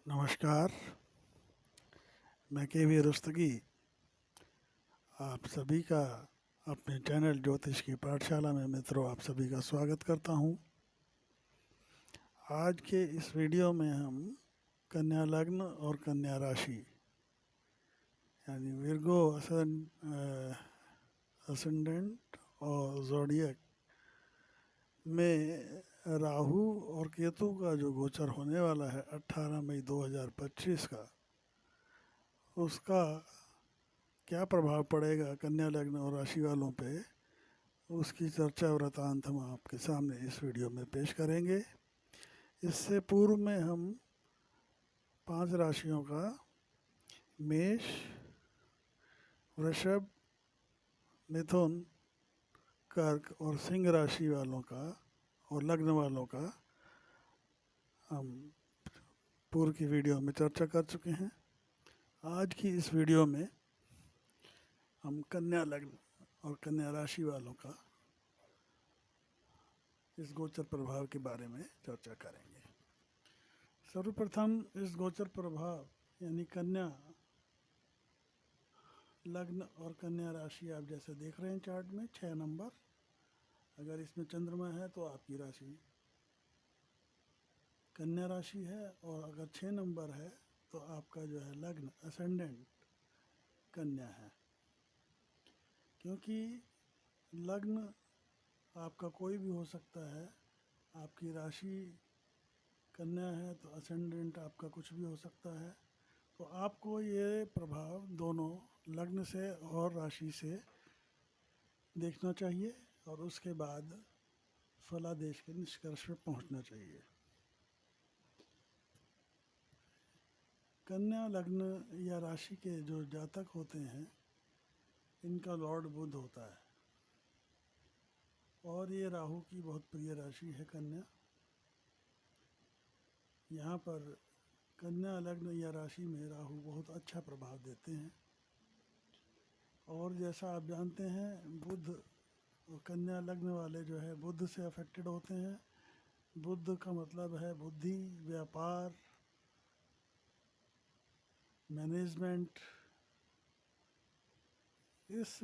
नमस्कार। मैं के वी रुस्तगी आप सभी का अपने चैनल ज्योतिष की पाठशाला में मित्रों आप सभी का स्वागत करता हूं। आज के इस वीडियो में हम कन्या लग्न और कन्या राशि यानी विर्गो असेंडेंट और ज़ोडिएक में राहु और केतु का जो गोचर होने वाला है 18 मई 2025 का, उसका क्या प्रभाव पड़ेगा कन्या लग्न और राशि वालों पे, उसकी चर्चा वृतांत हम आपके सामने इस वीडियो में पेश करेंगे। इससे पूर्व में हम 5 राशियों का मेष, वृषभ, मिथुन, कर्क और सिंह राशि वालों का और लग्न वालों का हम पूर्व की वीडियो में चर्चा कर चुके हैं। आज की इस वीडियो में हम कन्या लग्न और कन्या राशि वालों का इस गोचर प्रभाव के बारे में चर्चा करेंगे। सर्वप्रथम इस गोचर प्रभाव यानी कन्या लग्न और कन्या राशि आप जैसे देख रहे हैं चार्ट में 6 नंबर, अगर इसमें चंद्रमा है तो आपकी राशि कन्या राशि है, और अगर 6 नंबर है तो आपका जो है लग्न असेंडेंट कन्या है। क्योंकि लग्न आपका कोई भी हो सकता है, आपकी राशि कन्या है तो असेंडेंट आपका कुछ भी हो सकता है। तो आपको ये प्रभाव दोनों लग्न से और राशि से देखना चाहिए और उसके बाद फलादेश के निष्कर्ष पे पहुंचना चाहिए। कन्या लग्न या राशि के जो जातक होते हैं, इनका लॉर्ड बुध होता है और ये राहु की बहुत प्रिय राशि है कन्या। यहाँ पर कन्या लग्न या राशि में राहु बहुत अच्छा प्रभाव देते हैं। और जैसा आप जानते हैं, बुध और कन्या लग्न वाले जो है बुध से अफेक्टेड होते हैं। बुध का मतलब है बुद्धि, व्यापार, मैनेजमेंट। इस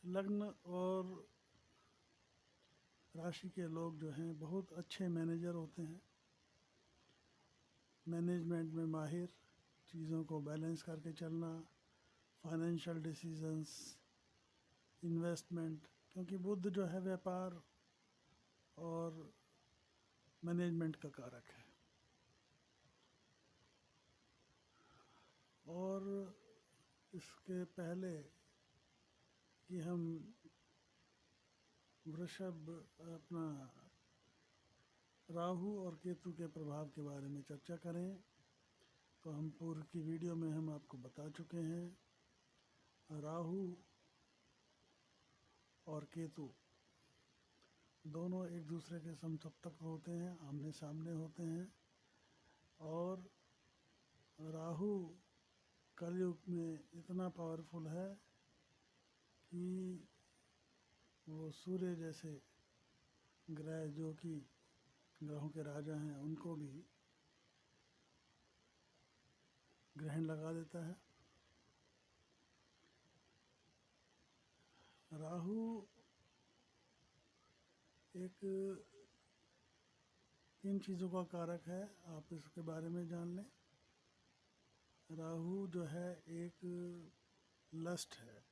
लग्न और राशि के लोग जो हैं बहुत अच्छे मैनेजर होते हैं, मैनेजमेंट में माहिर, चीज़ों को बैलेंस करके चलना, फाइनेंशियल डिसीजंस, इन्वेस्टमेंट, क्योंकि बुध जो है व्यापार और मैनेजमेंट का कारक है। और इसके पहले कि हम वृषभ अपना राहु और केतु के प्रभाव के बारे में चर्चा करें, तो हम पूर्व की वीडियो में हम आपको बता चुके हैं राहु और केतु दोनों एक दूसरे के समसप्तक होते हैं, आमने सामने होते हैं। और राहु कलयुग में इतना पावरफुल है कि वो सूर्य जैसे ग्रह जो कि ग्रहों के राजा हैं, उनको भी ग्रहण लगा देता है। राहु एक 3 चीज़ों का कारक है, आप इसके बारे में जान लें। राहु जो है एक लस्ट है।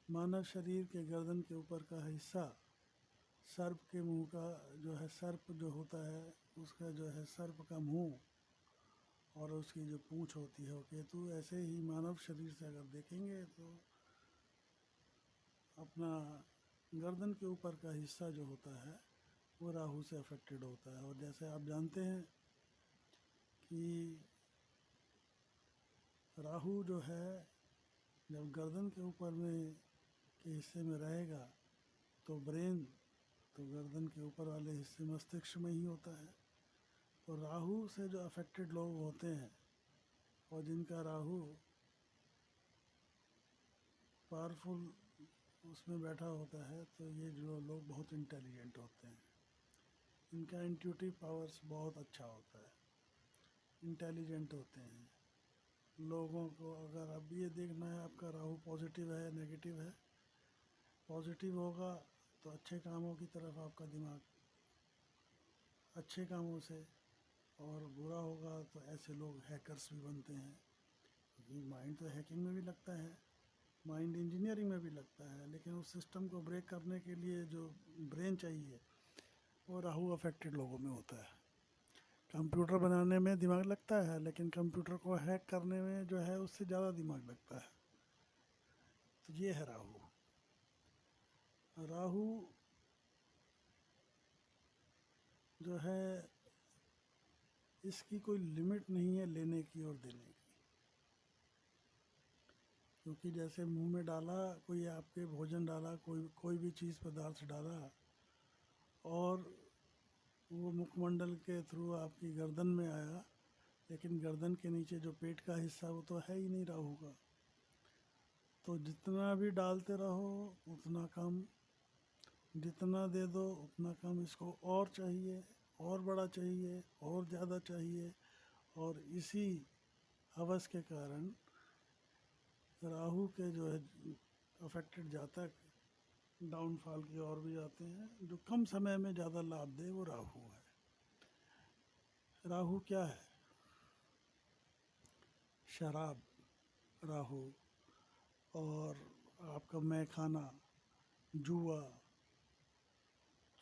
मानव शरीर के गर्दन के ऊपर का हिस्सा, सर्प के मुंह का जो है, सर्प जो होता है उसका जो है सर्प का मुंह और उसकी जो पूंछ होती है वो केतु। ऐसे ही मानव शरीर से अगर देखेंगे तो अपना गर्दन के ऊपर का हिस्सा जो होता है वो राहु से अफेक्टेड होता है। और जैसे आप जानते हैं कि राहु जो है जब गर्दन के ऊपर में के हिस्से में रहेगा तो ब्रेन तो गर्दन के ऊपर वाले हिस्से मस्तिष्क में ही होता है। तो राहु से जो अफेक्टेड लोग होते हैं और जिनका राहु पावरफुल उसमें बैठा होता है, तो ये जो लोग बहुत इंटेलिजेंट होते हैं। इनका इंट्यूटिव पावर्स बहुत अच्छा होता है, इंटेलिजेंट होते हैं। लोगों को अगर अब ये देखना है आपका राहु पॉजिटिव है नेगेटिव है, पॉजिटिव होगा तो अच्छे कामों की तरफ आपका दिमाग, अच्छे कामों से, और बुरा होगा तो ऐसे लोग हैकर्स भी बनते हैं, क्योंकि माइंड तो हैकिंग में भी लगता है, माइंड इंजीनियरिंग में भी लगता है, लेकिन उस सिस्टम को ब्रेक करने के लिए जो ब्रेन चाहिए वो राहु अफेक्टेड लोगों में होता है। कंप्यूटर बनाने में दिमाग लगता है, लेकिन कंप्यूटर को हैक करने में जो है उससे ज़्यादा दिमाग लगता है। तो ये है राहु। राहु जो है इसकी कोई लिमिट नहीं है लेने की और देने की, क्योंकि जैसे मुंह में डाला, कोई आपके भोजन डाला, कोई कोई भी चीज़ पदार्थ डाला, और वो मुखमंडल के थ्रू आपकी गर्दन में आया, लेकिन गर्दन के नीचे जो पेट का हिस्सा वो तो है ही नहीं राहु का। तो जितना भी डालते रहो उतना कम, जितना दे दो उतना कम, इसको और चाहिए, और बड़ा चाहिए, और ज़्यादा चाहिए। और इसी हवस के कारण राहु के जो है अफेक्टेड जातक डाउनफॉल की ओर भी जाते हैं। जो कम समय में ज़्यादा लाभ दे वो राहु है। राहु क्या है? शराब राहु, और आपका मैखाना, जुआ,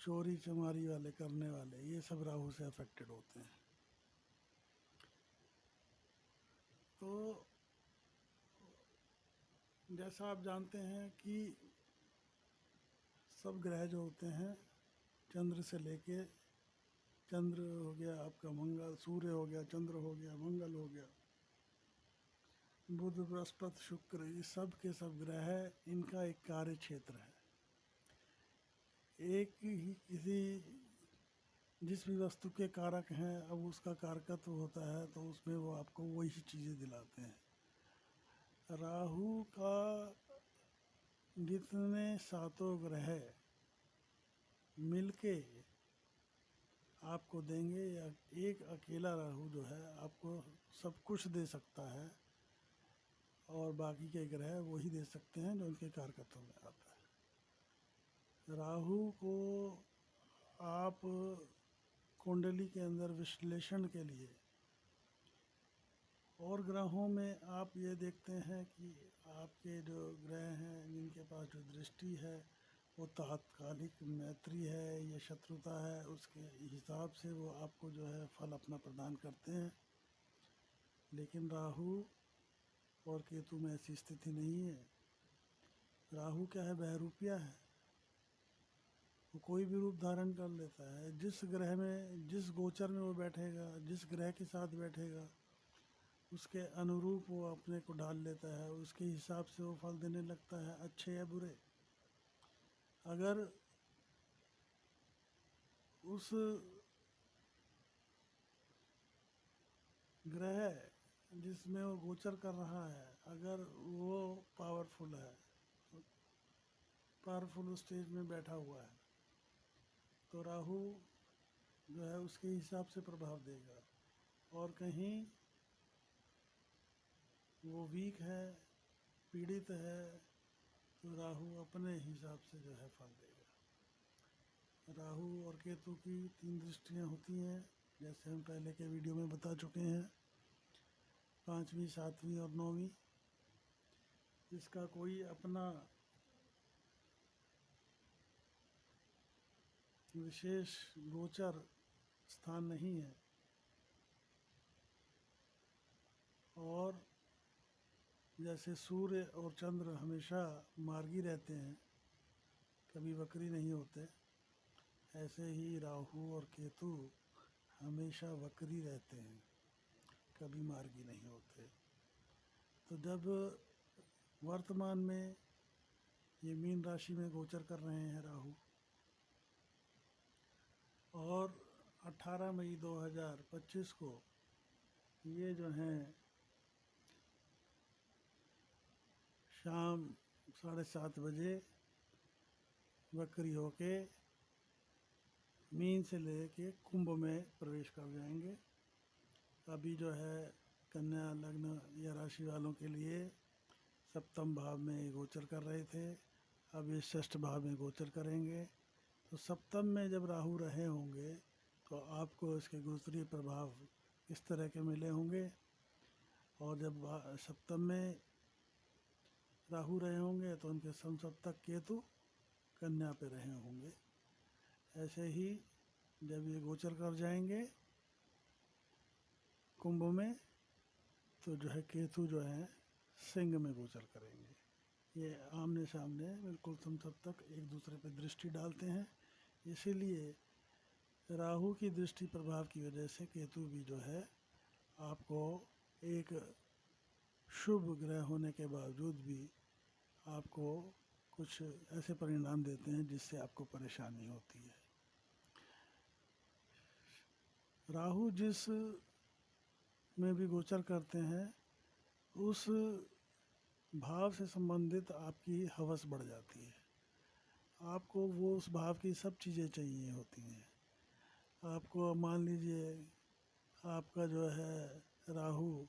चोरी चमारी वाले करने वाले, ये सब राहु से अफेक्टेड होते हैं। तो जैसा आप जानते हैं कि सब ग्रह जो होते हैं, चंद्र से लेके, चंद्र हो गया आपका मंगल, सूर्य हो गया, चंद्र हो गया, मंगल हो गया, बुध बृहस्पति शुक्र, ये सब के सब ग्रह, इनका एक कार्य क्षेत्र है। एक ही किसी जिस भी वस्तु के कारक हैं, अब उसका कारकत्व होता है तो उसमें वो आपको वही चीज़ें दिलाते हैं। राहु का जितने सातों ग्रह मिलके आपको देंगे, या एक अकेला राहु जो है आपको सब कुछ दे सकता है, और बाकी के ग्रह वही दे सकते हैं जो उनके कारकत्व में आता है। राहु को आप कुंडली के अंदर विश्लेषण के लिए, और ग्रहों में आप ये देखते हैं कि आपके जो ग्रह हैं जिनके पास जो दृष्टि है वो तात्कालिक मैत्री है या शत्रुता है, उसके हिसाब से वो आपको जो है फल अपना प्रदान करते हैं। लेकिन राहु और केतु में ऐसी स्थिति नहीं है। राहु क्या है? बहरूपिया है, वो कोई भी रूप धारण कर लेता है। जिस ग्रह में, जिस गोचर में वो बैठेगा, जिस ग्रह के साथ बैठेगा, उसके अनुरूप वो अपने को ढाल लेता है, उसके हिसाब से वो फल देने लगता है, अच्छे या बुरे। अगर उस ग्रह जिसमें वो गोचर कर रहा है, अगर वो पावरफुल है, पावरफुल स्टेज में बैठा हुआ है, तो राहु जो है उसके हिसाब से प्रभाव देगा। और कहीं वो वीक है, पीड़ित है, तो राहु अपने हिसाब से जो है फल देगा। राहु और केतु की 3 दृष्टियाँ होती हैं, जैसे हम पहले के वीडियो में बता चुके हैं, 5वीं, 7वीं और 9वीं। इसका कोई अपना विशेष गोचर स्थान नहीं है। और जैसे सूर्य और चंद्र हमेशा मार्गी रहते हैं, कभी वक्री नहीं होते, ऐसे ही राहु और केतु हमेशा वक्री रहते हैं, कभी मार्गी नहीं होते। तो जब वर्तमान में ये मीन राशि में गोचर कर रहे हैं राहु, और 18 मई 2025 को ये जो हैं शाम 7:30 बजे वक्री होके मीन से लेके कुंभ में प्रवेश कर जाएंगे। अभी जो है कन्या लग्न या राशि वालों के लिए सप्तम भाव में गोचर कर रहे थे, अब ये षष्ठ भाव में गोचर करेंगे। तो सप्तम में जब राहु रहे होंगे तो आपको इसके गोचरीय प्रभाव इस तरह के मिले होंगे। और जब सप्तम में राहु रहे होंगे तो उनके समसप्तक केतु कन्या पे रहे होंगे। ऐसे ही जब ये गोचर कर जाएंगे कुंभ में तो जो है केतु जो है सिंह में गोचर करेंगे। ये आमने सामने बिल्कुल समसप्तक एक दूसरे पे दृष्टि डालते हैं, इसीलिए राहु की दृष्टि प्रभाव की वजह से केतु भी जो है आपको एक शुभ ग्रह होने के बावजूद भी आपको कुछ ऐसे परिणाम देते हैं जिससे आपको परेशानी होती है। राहु जिस में भी गोचर करते हैं उस भाव से संबंधित आपकी हवस बढ़ जाती है, आपको वो उस भाव की सब चीज़ें चाहिए होती हैं। आपको मान लीजिए आपका जो है राहु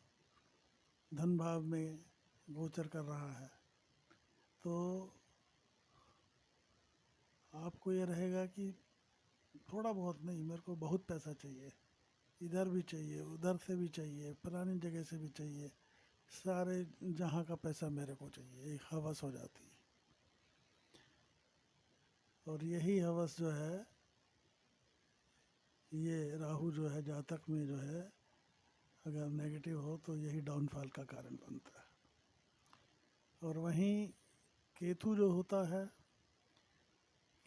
धन भाव में गोचर कर रहा है तो आपको ये रहेगा कि थोड़ा बहुत नहीं, मेरे को बहुत पैसा चाहिए, इधर भी चाहिए उधर से भी चाहिए फलानी जगह से भी चाहिए, सारे जहाँ का पैसा मेरे को चाहिए, एक हवस हो जाती है। और यही हवस जो है ये राहु जो है जातक में जो है अगर नेगेटिव हो तो यही डाउनफॉल का कारण बनता है। और वहीं केतु जो होता है,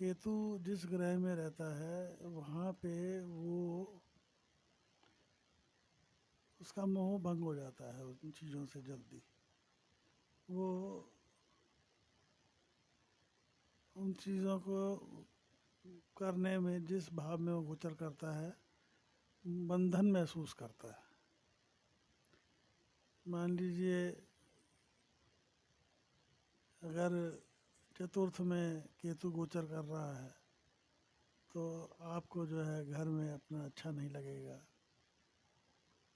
केतु जिस ग्रह में रहता है वहाँ पे वो उसका मोह भंग हो जाता है उन चीज़ों से जल्दी, वो उन चीज़ों को करने में जिस भाव में वो गोचर करता है बंधन महसूस करता है। मान लीजिए अगर चतुर्थ में केतु गोचर कर रहा है तो आपको जो है घर में अपना अच्छा नहीं लगेगा,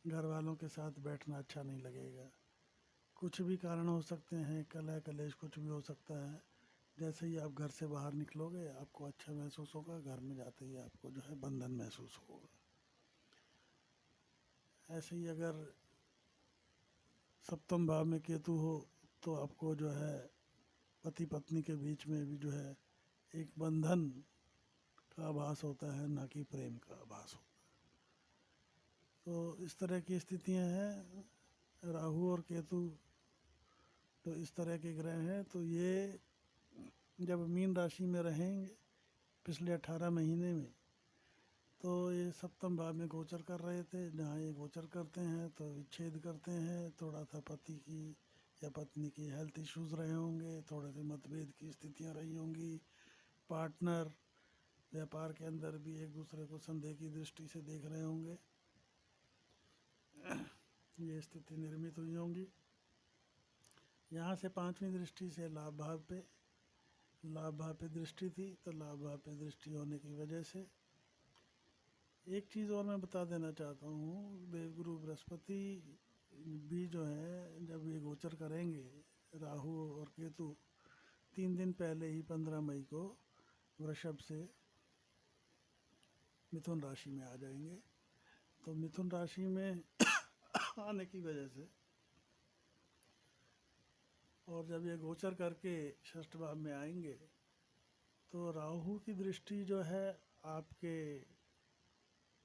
घर वालों के साथ बैठना अच्छा नहीं लगेगा, कुछ भी कारण हो सकते हैं, कलह कलेश कुछ भी हो सकता है। जैसे ही आप घर से बाहर निकलोगे आपको अच्छा महसूस होगा, घर में जाते ही आपको जो है बंधन महसूस होगा। ऐसे ही अगर सप्तम भाव में केतु हो तो आपको जो है पति पत्नी के बीच में भी जो है एक बंधन का आभास होता है, ना कि प्रेम का आभास होता है। तो इस तरह की स्थितियां हैं। राहु और केतु तो इस तरह के ग्रह हैं। तो ये जब मीन राशि में रहेंगे पिछले 18 महीने में तो ये सप्तम भाव में गोचर कर रहे थे, जहाँ ये गोचर करते हैं तो विच्छेद करते हैं, थोड़ा सा पति की या पत्नी की हेल्थ इश्यूज रहे होंगे, थोड़े से मतभेद की स्थितियाँ रही होंगी, पार्टनर व्यापार के अंदर भी एक दूसरे को संदेह की दृष्टि से देख रहे होंगे, ये स्थिति निर्मित हुई होंगी। यहाँ से पांचवी दृष्टि से लाभ भाव पे दृष्टि थी, तो लाभ भाव पे दृष्टि होने की वजह से एक चीज़ और मैं बता देना चाहता हूँ, देवगुरु बृहस्पति भी जो है जब ये गोचर करेंगे राहु और केतु 3 दिन पहले ही 15 मई को वृषभ से मिथुन राशि में आ जाएंगे। तो मिथुन राशि में आने की वजह से और जब ये गोचर करके षष्ठ भाव में आएंगे तो राहु की दृष्टि जो है आपके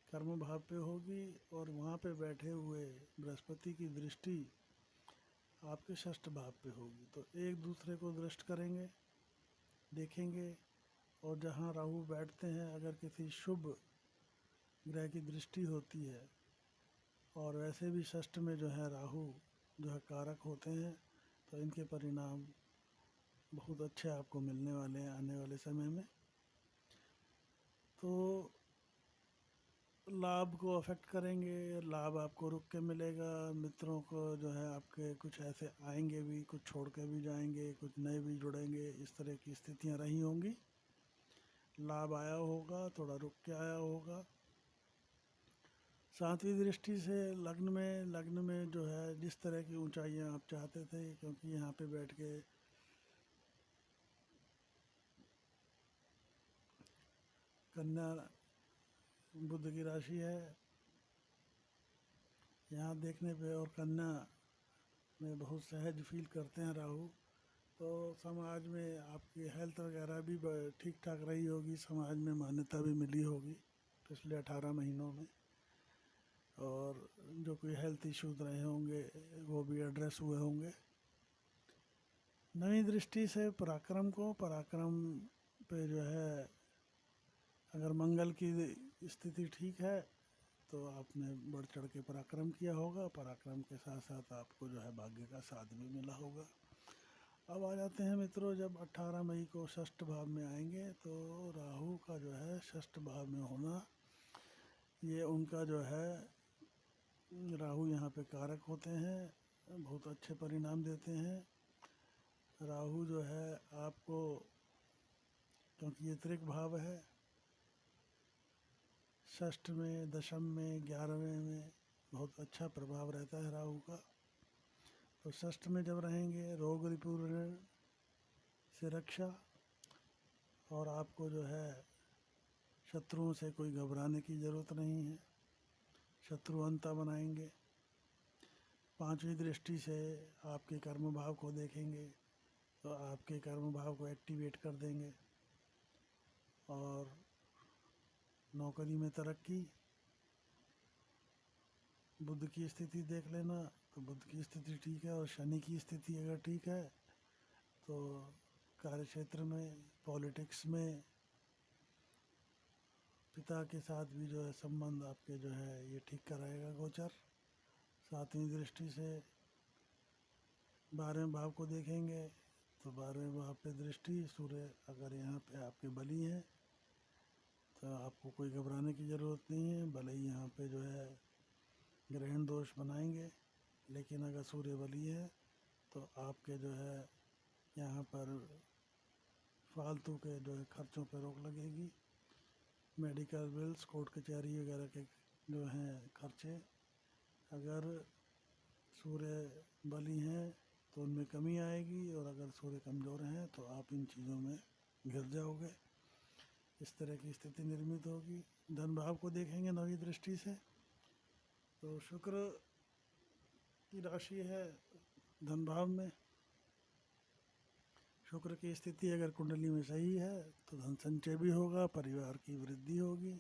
कर्म भाव पे होगी और वहाँ पे बैठे हुए बृहस्पति की दृष्टि आपके षष्ठ भाव पे होगी। तो एक दूसरे को दृष्ट करेंगे, देखेंगे, और जहाँ राहु बैठते हैं अगर किसी शुभ ग्रह की दृष्टि होती है और वैसे भी षष्ठ में जो है राहु जो है कारक होते हैं, तो इनके परिणाम बहुत अच्छे आपको मिलने वाले हैं आने वाले समय में। तो लाभ को अफेक्ट करेंगे, लाभ आपको रुक के मिलेगा, मित्रों को जो है आपके कुछ ऐसे आएंगे भी, कुछ छोड़ के भी जाएंगे, कुछ नए भी जुड़ेंगे, इस तरह की स्थितियां रही होंगी। लाभ आया होगा, थोड़ा रुक के आया होगा। सातवीं दृष्टि से लग्न में जो है जिस तरह की ऊंचाइयां आप चाहते थे, क्योंकि यहाँ पे बैठ के कन्या बुध की राशि है, यहाँ देखने पे और कन्या में बहुत सहज फील करते हैं राहु, तो समाज में आपकी हेल्थ वगैरह भी ठीक ठाक रही होगी, समाज में मान्यता भी मिली होगी पिछले 18 महीनों में, और जो कोई हेल्थ इश्यूज रहे होंगे वो भी एड्रेस हुए होंगे। नई दृष्टि से पराक्रम पे जो है अगर मंगल की स्थिति ठीक है तो आपने बढ़ चढ़ के पराक्रम किया होगा, पराक्रम के साथ साथ आपको जो है भाग्य का साथ भी मिला होगा। अब आ जाते हैं मित्रों, जब 18 मई को षष्ठ भाव में आएंगे तो राहु का जो है षष्ठ भाव में होना, ये उनका जो है राहु यहाँ पे कारक होते हैं, बहुत अच्छे परिणाम देते हैं। राहु जो है आपको, क्योंकि ये त्रिक भाव है, षष्ठ में, दशम में, 11वें में बहुत अच्छा प्रभाव रहता है राहु का। तो षष्ठ में जब रहेंगे रोग रिपुण से रक्षा, और आपको जो है शत्रुओं से कोई घबराने की ज़रूरत नहीं है, शत्रु अंता बनाएंगे। पांचवी दृष्टि से आपके कर्म भाव को देखेंगे तो आपके कर्म भाव को एक्टिवेट कर देंगे, और नौकरी में तरक्की। बुध की स्थिति देख लेना, तो बुध की स्थिति ठीक है, और शनि की स्थिति अगर ठीक है तो कार्य क्षेत्र में, पॉलिटिक्स में पिता के साथ भी जो है संबंध आपके जो है ये ठीक कराएगा गोचर। सातवीं दृष्टि से 12वें भाव को देखेंगे तो 12वें भाव पे दृष्टि, सूर्य अगर यहाँ पे आपके बली हैं तो आपको कोई घबराने की ज़रूरत नहीं है, भले ही यहाँ पे जो है ग्रहण दोष बनाएंगे, लेकिन अगर सूर्य बली है तो आपके जो है यहाँ पर फालतू के जो है खर्चों पर रोक लगेगी। मेडिकल बिल्स, कोर्ट कचहरी वगैरह के जो हैं खर्चे, अगर सूर्य बली हैं तो उनमें कमी आएगी, और अगर सूर्य कमज़ोर हैं तो आप इन चीज़ों में घिर जाओगे, इस तरह की स्थिति निर्मित होगी। धन भाव को देखेंगे नवी दृष्टि से, तो शुक्र की राशि है धन भाव में, शुक्र की स्थिति अगर कुंडली में सही है तो धन संचय भी होगा, परिवार की वृद्धि होगी।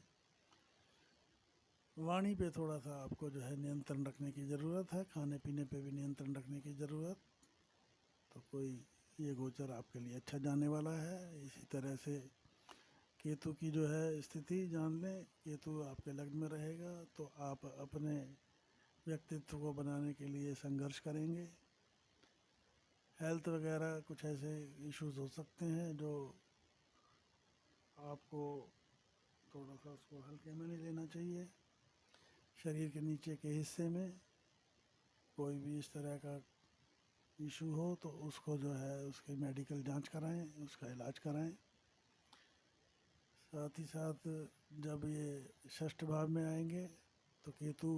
वाणी पे थोड़ा सा आपको जो है नियंत्रण रखने की ज़रूरत है, खाने पीने पे भी नियंत्रण रखने की ज़रूरत। तो कोई ये गोचर आपके लिए अच्छा जाने वाला है। इसी तरह से केतु की जो है स्थिति जान लें, केतु आपके लग्न में रहेगा तो आप अपने व्यक्तित्व को बनाने के लिए संघर्ष करेंगे। हेल्थ वगैरह कुछ ऐसे इश्यूज हो सकते हैं जो आपको थोड़ा सा उसको हल्के में नहीं लेना चाहिए। शरीर के नीचे के हिस्से में कोई भी इस तरह का इशू हो तो उसको जो है उसकी मेडिकल जांच कराएं, उसका इलाज कराएं। साथ ही साथ जब ये षष्ठ भाव में आएंगे तो केतु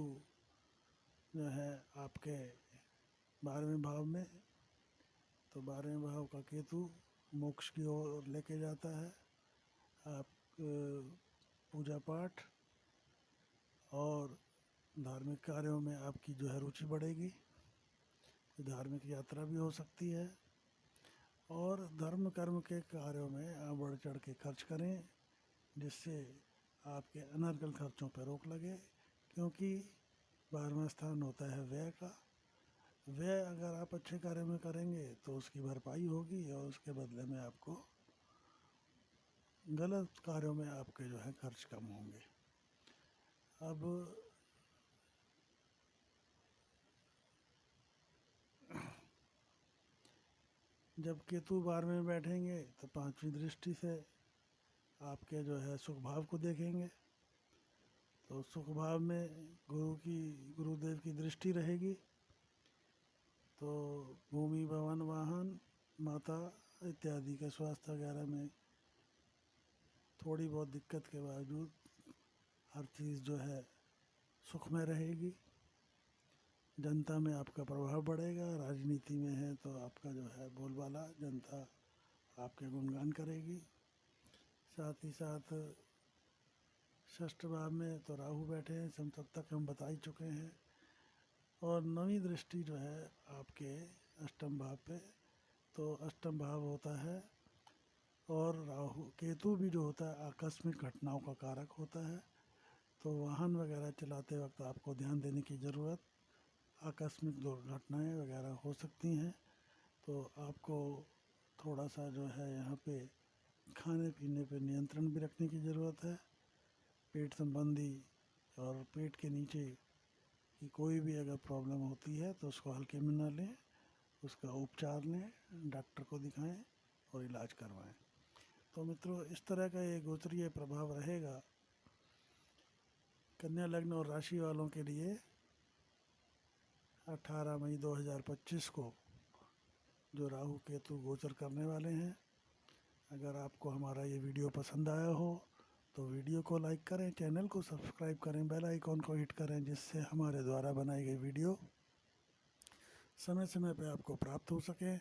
जो है आपके 12वें भाव में, तो 12वें भाव का केतु मोक्ष की ओर लेके जाता है। आप पूजा पाठ और धार्मिक कार्यों में आपकी जो है रुचि बढ़ेगी, धार्मिक यात्रा भी हो सकती है, और धर्म कर्म के कार्यों में आप बढ़ चढ़ के खर्च करें, जिससे आपके अनर्गल खर्चों पर रोक लगे, क्योंकि 12वां स्थान होता है व्यय का। व्यय अगर आप अच्छे कार्यों में करेंगे तो उसकी भरपाई होगी, और उसके बदले में आपको गलत कार्यों में आपके जो है खर्च कम होंगे। अब जब केतु 12वें में बैठेंगे तो 5वीं दृष्टि से आपके जो है सुख भाव को देखेंगे, तो सुख भाव में गुरुदेव की दृष्टि रहेगी, तो भूमि, भवन, वाहन, माता इत्यादि के स्वास्थ्य वगैरह में थोड़ी बहुत दिक्कत के बावजूद हर चीज़ जो है सुखमय रहेगी। जनता में आपका प्रभाव बढ़ेगा, राजनीति में है तो आपका जो है बोलबाला जनता आपके गुणगान करेगी। साथ ही साथ षष्ठ भाव में तो राहु बैठे हैं, तब तक हम बता ही चुके हैं। और नवी दृष्टि जो है आपके अष्टम भाव पे, तो अष्टम भाव होता है और राहु केतु भी जो होता है आकस्मिक घटनाओं का कारक होता है। तो वाहन वगैरह चलाते वक्त आपको ध्यान देने की ज़रूरत, आकस्मिक दुर्घटनाएं वगैरह हो सकती हैं। तो आपको थोड़ा सा जो है यहाँ पे खाने पीने पे नियंत्रण भी रखने की ज़रूरत है। पेट संबंधी और पेट के नीचे की कोई भी अगर प्रॉब्लम होती है तो उसको हल्के में न लें, उसका उपचार लें, डॉक्टर को दिखाएं और इलाज करवाएं। तो मित्रों, इस तरह का ये गोचरीय प्रभाव रहेगा कन्या लग्न और राशि वालों के लिए 18 मई 2025 को, जो राहु केतु गोचर करने वाले हैं। अगर आपको हमारा ये वीडियो पसंद आया हो तो वीडियो को लाइक करें, चैनल को सब्सक्राइब करें, बेल आइकॉन को हिट करें, जिससे हमारे द्वारा बनाई गई वीडियो समय समय पर आपको प्राप्त हो सके।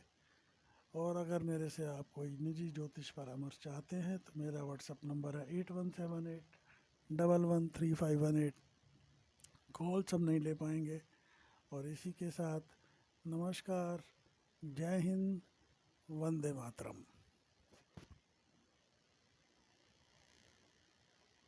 और अगर मेरे से आप कोई निजी ज्योतिष परामर्श चाहते हैं तो मेरा व्हाट्सअप नंबर है 8178113518। कॉल सब नहीं ले पाएंगे। और इसी के साथ नमस्कार, जय हिंद, वंदे मातरम।